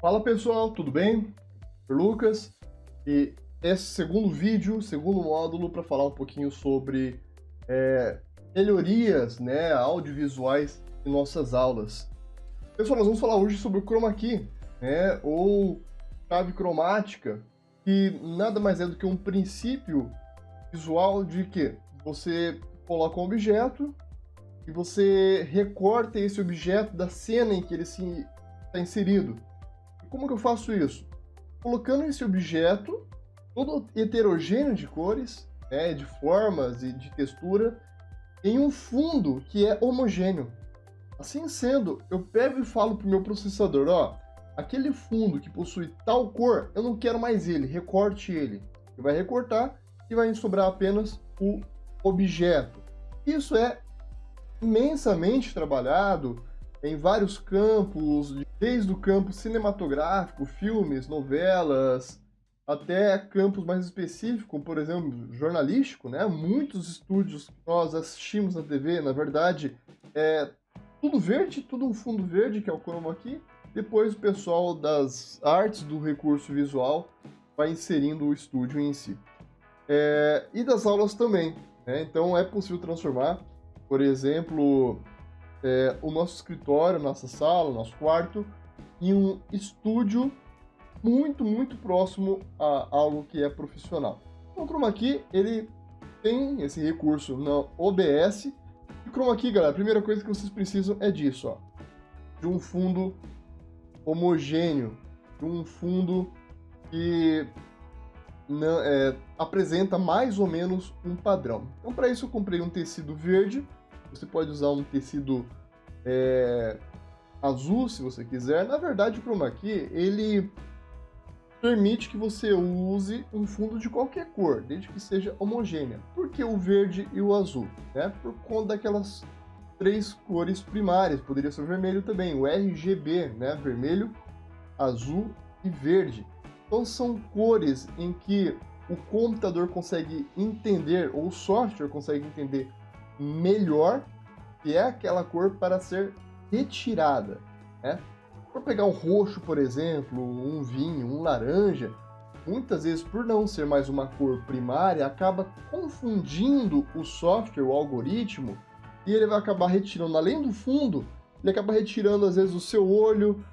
Fala pessoal, tudo bem? Sou Lucas e esse segundo vídeo, segundo módulo para falar um pouquinho sobre é, melhorias, né, audiovisuais em nossas aulas. Pessoal, nós vamos falar hoje sobre o chroma key, né, ou chave cromática, que nada mais é do que um princípio visual de que você coloca um objeto e você recorta esse objeto da cena em que ele está inserido. Como que eu faço isso? Colocando esse objeto todo heterogêneo de cores, né, de formas e de textura, em um fundo que é homogêneo. Assim sendo, eu pego e falo para o meu processador, ó, aquele fundo que possui tal cor, eu não quero mais ele, recorte ele. Ele vai recortar e vai sobrar apenas o objeto. Isso é imensamente trabalhado em vários campos, desde o campo cinematográfico, filmes, novelas, até campos mais específicos, como, por exemplo, jornalístico, né? Muitos estúdios que nós assistimos na TV, na verdade, é tudo verde, tudo um fundo verde, que é o chroma key. Depois o pessoal das artes do recurso visual vai inserindo o estúdio em si. E das aulas também, né? Então é possível transformar, por exemplo, o nosso escritório, nossa sala, nosso quarto, em um estúdio muito próximo a algo que é profissional. Então, o Chroma Key, ele tem esse recurso na OBS. E o Chroma Key, galera, a primeira coisa que vocês precisam é disso, ó, de um fundo homogêneo, de um fundo que apresenta mais ou menos um padrão. Então, para isso, eu comprei um tecido verde. Você pode usar um tecido azul, se você quiser. Na verdade, o Chroma Key, ele permite que você use um fundo de qualquer cor, desde que seja homogênea. Por que o verde e o azul? Né? Por conta daquelas três cores primárias. Poderia ser o vermelho também, o RGB, né? Vermelho, azul e verde. Então, são cores em que o computador consegue entender, ou o software consegue entender melhor, que é aquela cor para ser retirada, né? Por pegar um roxo, por exemplo, um vinho, um laranja, muitas vezes, por não ser mais uma cor primária, acaba confundindo o software, o algoritmo, e ele vai acabar retirando, além do fundo, ele acaba retirando, às vezes, o seu olho,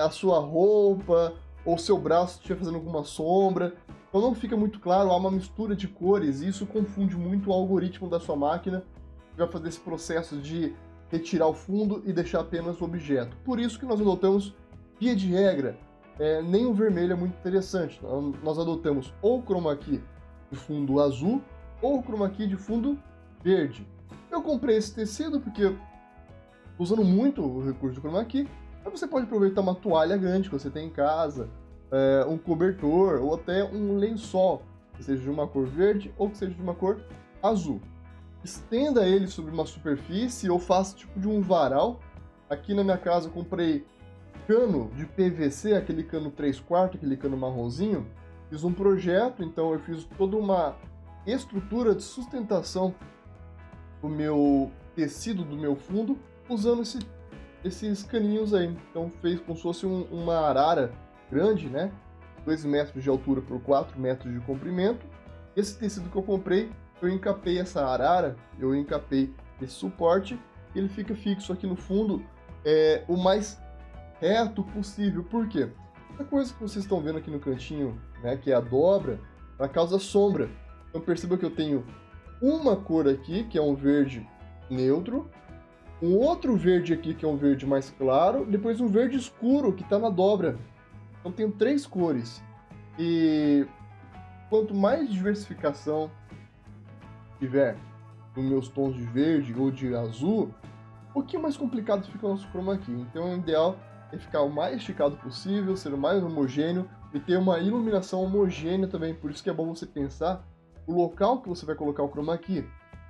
a sua roupa, ou seu braço se estiver fazendo alguma sombra. Então não fica muito claro, há uma mistura de cores, e isso confunde muito o algoritmo da sua máquina, que vai fazer esse processo de retirar o fundo e deixar apenas o objeto. Por isso que nós adotamos, via de regra, nem o vermelho é muito interessante. Nós adotamos ou o chroma key de fundo azul ou o chroma key de fundo verde. Eu comprei esse tecido porque, usando muito o recurso do chroma key, você pode aproveitar uma toalha grande que você tem em casa, um cobertor ou até um lençol, que seja de uma cor verde ou que seja de uma cor azul. Estenda ele sobre uma superfície ou faça tipo de um varal. Aqui na minha casa eu comprei cano de PVC, aquele cano 3/4, aquele cano marronzinho. Fiz um projeto, então eu fiz toda uma estrutura de sustentação do meu tecido, do meu fundo, usando esses caninhos aí. Então fez como se fosse uma arara grande, né? 2 metros de altura por 4 metros de comprimento. Esse tecido que eu comprei, eu encapei essa arara, eu encapei esse suporte, e ele fica fixo aqui no fundo, o mais reto possível. Por quê? A coisa que vocês estão vendo aqui no cantinho, né, que é a dobra, ela causa sombra. Então perceba que eu tenho uma cor aqui, que é um verde neutro, um outro verde aqui, que é um verde mais claro, depois um verde escuro, que está na dobra. Então tenho 3 cores. E quanto mais diversificação tiver nos meus tons de verde ou de azul, um pouquinho mais complicado fica o nosso chroma key. Então o ideal é ficar o mais esticado possível, ser o mais homogêneo e ter uma iluminação homogênea também. Por isso que é bom você pensar o local que você vai colocar o chroma key,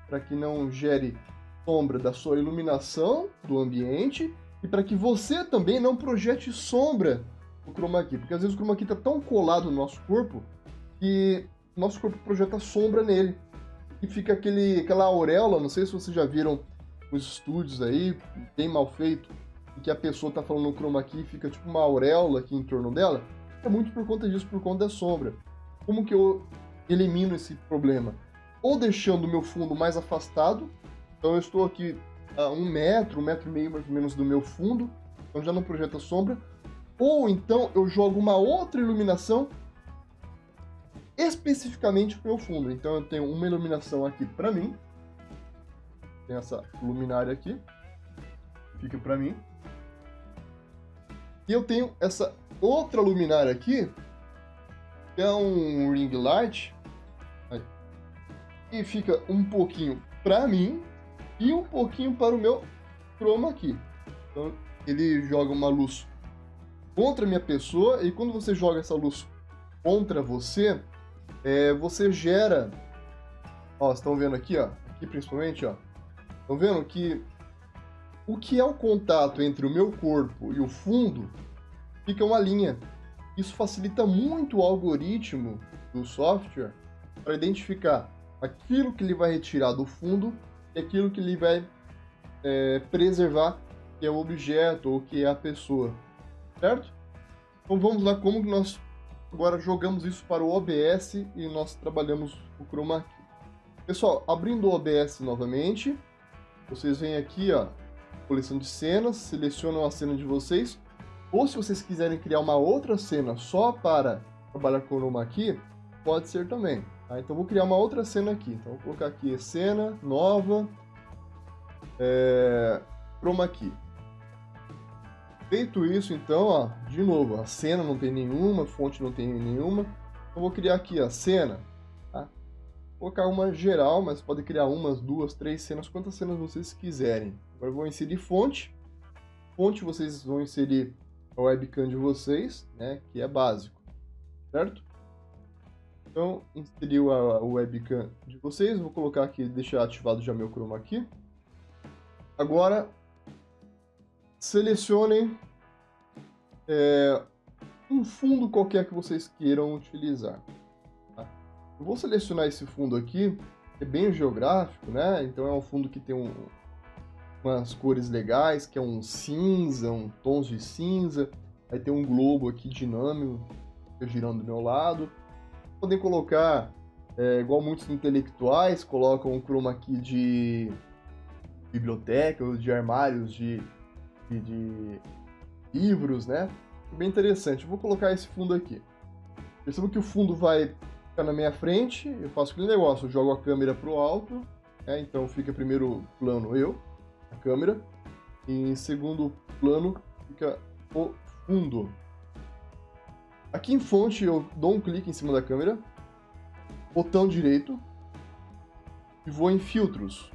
para que não gere sombra da sua iluminação do ambiente e para que você também não projete sombra no chroma key, porque às vezes o chroma key está tão colado no nosso corpo que o nosso corpo projeta sombra nele. E fica aquela auréola, não sei se vocês já viram os estúdios aí, bem mal feito, que a pessoa está falando no chroma key e fica tipo uma auréola aqui em torno dela, é muito por conta disso, por conta da sombra. Como que eu elimino esse problema? Ou deixando o meu fundo mais afastado, então eu estou aqui a 1 metro e meio mais ou menos do meu fundo, então já não projeta sombra, ou então eu jogo uma outra iluminação especificamente para o meu fundo. Então eu tenho uma iluminação aqui para mim, tem essa luminária aqui, fica para mim, e eu tenho essa outra luminária aqui, que é um ring light, e fica um pouquinho para mim e um pouquinho para o meu chroma key. Então ele joga uma luz contra a minha pessoa, e quando você joga essa luz contra você, você gera, ó, vocês estão vendo aqui, ó, aqui principalmente, ó, estão vendo que o que é o contato entre o meu corpo e o fundo fica uma linha. Isso facilita muito o algoritmo do software para identificar aquilo que ele vai retirar do fundo e aquilo que ele vai preservar, que é o objeto ou que é a pessoa, certo? Então vamos lá como que nós agora jogamos isso para o OBS e nós trabalhamos o chroma key. Pessoal, abrindo o OBS novamente, vocês vêm aqui, ó, coleção de cenas, selecionam a cena de vocês, ou se vocês quiserem criar uma outra cena só para trabalhar com o chroma key, pode ser também. Tá? Então vou criar uma outra cena aqui. Então vou colocar aqui cena nova, chroma key. Feito isso, então, ó, de novo, a cena não tem nenhuma, a fonte não tem nenhuma. Eu vou criar aqui a cena, tá? Vou colocar uma geral, mas pode criar umas, 2, 3 cenas, quantas cenas vocês quiserem. Agora eu vou inserir fonte. Fonte vocês vão inserir a webcam de vocês, né, que é básico, certo? Então, inseriu a webcam de vocês, vou colocar aqui, deixar ativado já meu chroma key. Agora, selecionem um fundo qualquer que vocês queiram utilizar. Tá? Eu vou selecionar esse fundo aqui, é bem geográfico, né? Então é um fundo que tem umas cores legais, que é um cinza, tons de cinza. Aí tem um globo aqui dinâmico, girando do meu lado. Podem colocar, igual muitos intelectuais, colocam um chroma key de biblioteca ou de armários de livros, né? Bem interessante. Eu vou colocar esse fundo aqui. Perceba que o fundo vai ficar na minha frente. Eu faço aquele negócio, eu jogo a câmera para o alto, né? Então fica primeiro plano a câmera, e em segundo plano fica o fundo. Aqui em fonte eu dou um clique em cima da câmera, botão direito, e vou em filtros.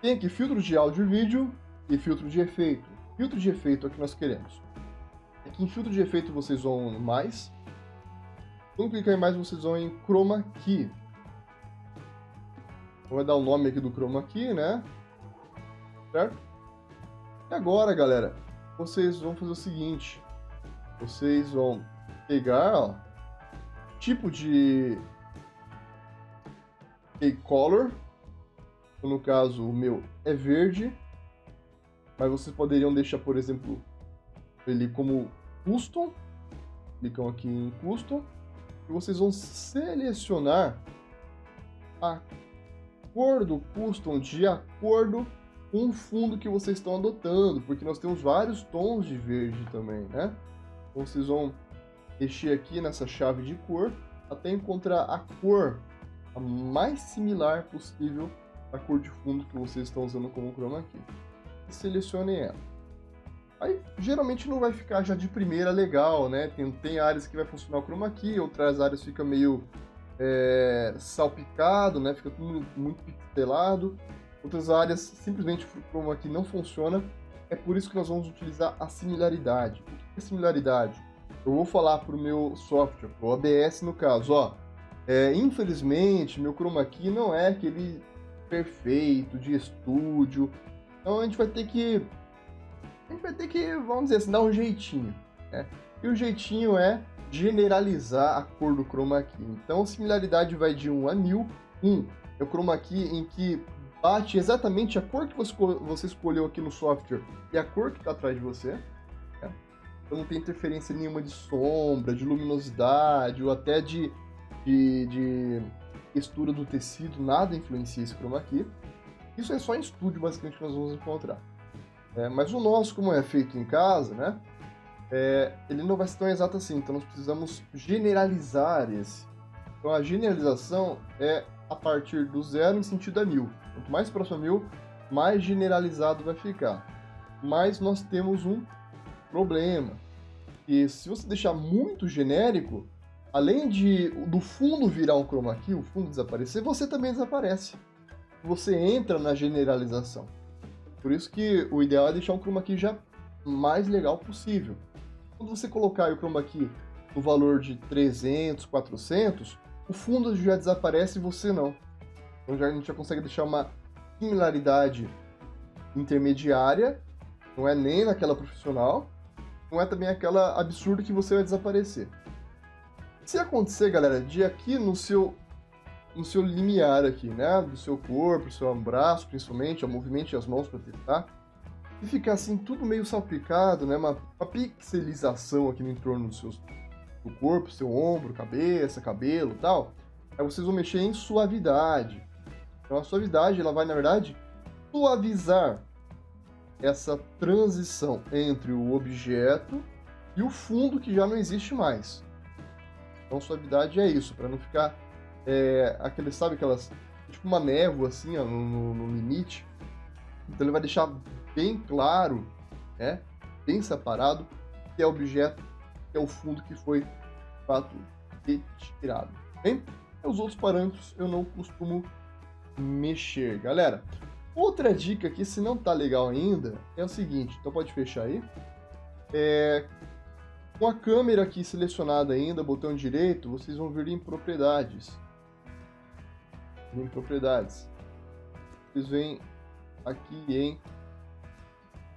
Tem aqui filtros de áudio e vídeo e filtro de efeito. Filtro de efeito é o que nós queremos. Aqui em filtro de efeito vocês vão em mais. Quando clicar em mais vocês vão em chroma key. Vou dar o nome aqui do chroma key, né? Certo? E agora, galera, vocês vão fazer o seguinte. Vocês vão pegar, ó, tipo de color. No caso, o meu é verde. Mas vocês poderiam deixar, por exemplo, ele como custom. Clicam aqui em custom. E vocês vão selecionar a cor do custom de acordo com o fundo que vocês estão adotando. Porque nós temos vários tons de verde também, né? Então vocês vão mexer aqui nessa chave de cor até encontrar a cor a mais similar possível à cor de fundo que vocês estão usando como chroma key. E selecionem ela. Aí geralmente não vai ficar já de primeira legal, né? Tem áreas que vai funcionar o chroma key, outras áreas fica meio salpicado, né? Fica tudo muito pixelado. Outras áreas simplesmente o chroma key não funciona. É por isso que nós vamos utilizar a similaridade. O que é similaridade? Eu vou falar para o meu software, para o OBS no caso, ó. Infelizmente, meu chroma key não é aquele perfeito de estúdio. Então a gente vai ter que, vamos dizer assim, dar um jeitinho, né? E o jeitinho é generalizar a cor do chroma key. Então a similaridade vai de 1 a 1000. 1 é o chroma key em que bate exatamente a cor que você escolheu aqui no software e a cor que está atrás de você. Né? Então não tem interferência nenhuma de sombra, de luminosidade ou até de textura do tecido, nada influencia esse chroma key. Isso é só em estúdio, basicamente, que nós vamos encontrar. Mas o nosso, como é feito em casa, né? Ele não vai ser tão exato assim, então nós precisamos generalizar esse. Então a generalização é a partir do 0 em sentido a 1000. Quanto mais próximo a 1000, mais generalizado vai ficar. Mas nós temos um problema. E se você deixar muito genérico, além do fundo virar um chroma key, o fundo desaparecer, você também desaparece. Você entra na generalização. Por isso que o ideal é deixar um chroma key já mais legal possível. Quando você colocar o chroma key no valor de 300, 400, o fundo já desaparece e você não. Então a gente já consegue deixar uma similaridade intermediária, não é nem naquela profissional, não é também aquela absurda que você vai desaparecer. Se acontecer, galera, de aqui no seu limiar aqui, né, do seu corpo, do seu braço, principalmente, o movimento e as mãos para testar, e ficar assim tudo meio salpicado, né, uma pixelização aqui no entorno do corpo, seu ombro, cabeça, cabelo e tal, aí vocês vão mexer em suavidade. Então a suavidade, ela vai, na verdade, suavizar essa transição entre o objeto e o fundo que já não existe mais. Então suavidade é isso, para não ficar sabe aquelas, tipo uma névoa assim, ó, no limite. Então ele vai deixar bem claro, né, bem separado, que é o objeto, que é o fundo que foi, de fato, retirado. Bem? Os outros parâmetros eu não costumo mexer, galera. Outra dica aqui, se não tá legal ainda, é o seguinte, então pode fechar aí. Com a câmera aqui selecionada ainda, botão direito, vocês vão vir em propriedades. Em propriedades. Vocês vêm aqui em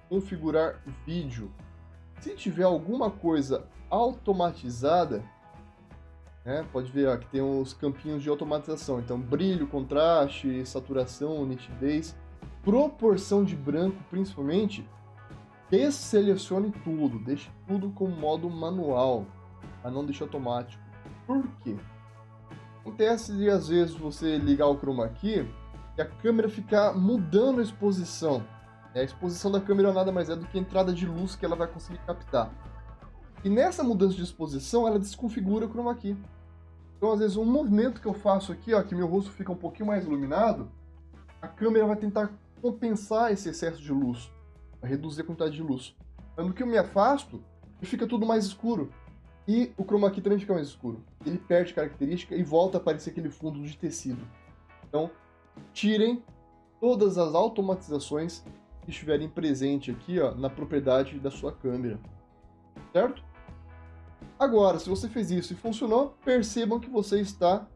configurar vídeo. Se tiver alguma coisa automatizada, né, pode ver aqui tem os campinhos de automatização. Então, brilho, contraste, saturação, nitidez, proporção de branco, principalmente, desselecione tudo, deixe tudo com modo manual, mas não deixe automático. Por quê? Acontece de às vezes você ligar o chroma key e a câmera ficar mudando a exposição. A exposição da câmera nada mais é do que a entrada de luz que ela vai conseguir captar. E nessa mudança de exposição, ela desconfigura o chroma key. Então, às vezes, um movimento que eu faço aqui, ó, que meu rosto fica um pouquinho mais iluminado, a câmera vai tentar compensar esse excesso de luz, vai reduzir a quantidade de luz. Mas no que eu me afasto, fica tudo mais escuro. E o chroma key também fica mais escuro. Ele perde característica e volta a aparecer aquele fundo de tecido. Então, tirem todas as automatizações que estiverem presentes aqui, ó, na propriedade da sua câmera. Certo? Agora, se você fez isso e funcionou, percebam que você está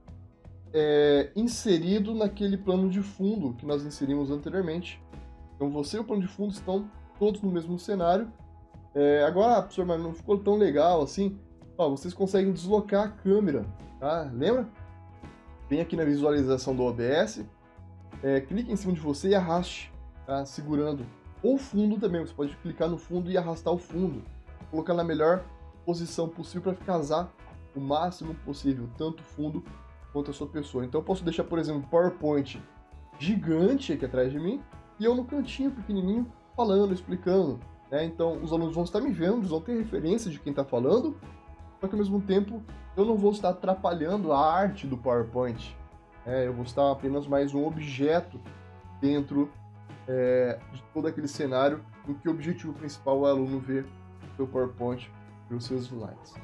inserido naquele plano de fundo que nós inserimos anteriormente. Então você e o plano de fundo estão todos no mesmo cenário. Agora, professor, mas não ficou tão legal assim. Ó, vocês conseguem deslocar a câmera, tá? Lembra? Vem aqui na visualização do OBS, clique em cima de você e arraste, tá? Segurando. Ou o fundo também, você pode clicar no fundo e arrastar o fundo. Colocar na melhor posição possível para casar o máximo possível, tanto o fundo quanto a sua pessoa. Então eu posso deixar, por exemplo, um PowerPoint gigante aqui atrás de mim e eu no cantinho pequenininho falando, explicando, né? Então os alunos vão estar me vendo, eles vão ter referência de quem está falando, só que ao mesmo tempo eu não vou estar atrapalhando a arte do PowerPoint. Eu vou estar apenas mais um objeto dentro de todo aquele cenário em que o objetivo principal é o aluno ver o seu PowerPoint e os seus slides.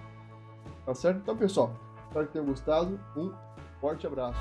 Tá certo? Então, pessoal, espero que tenham gostado. Um forte abraço.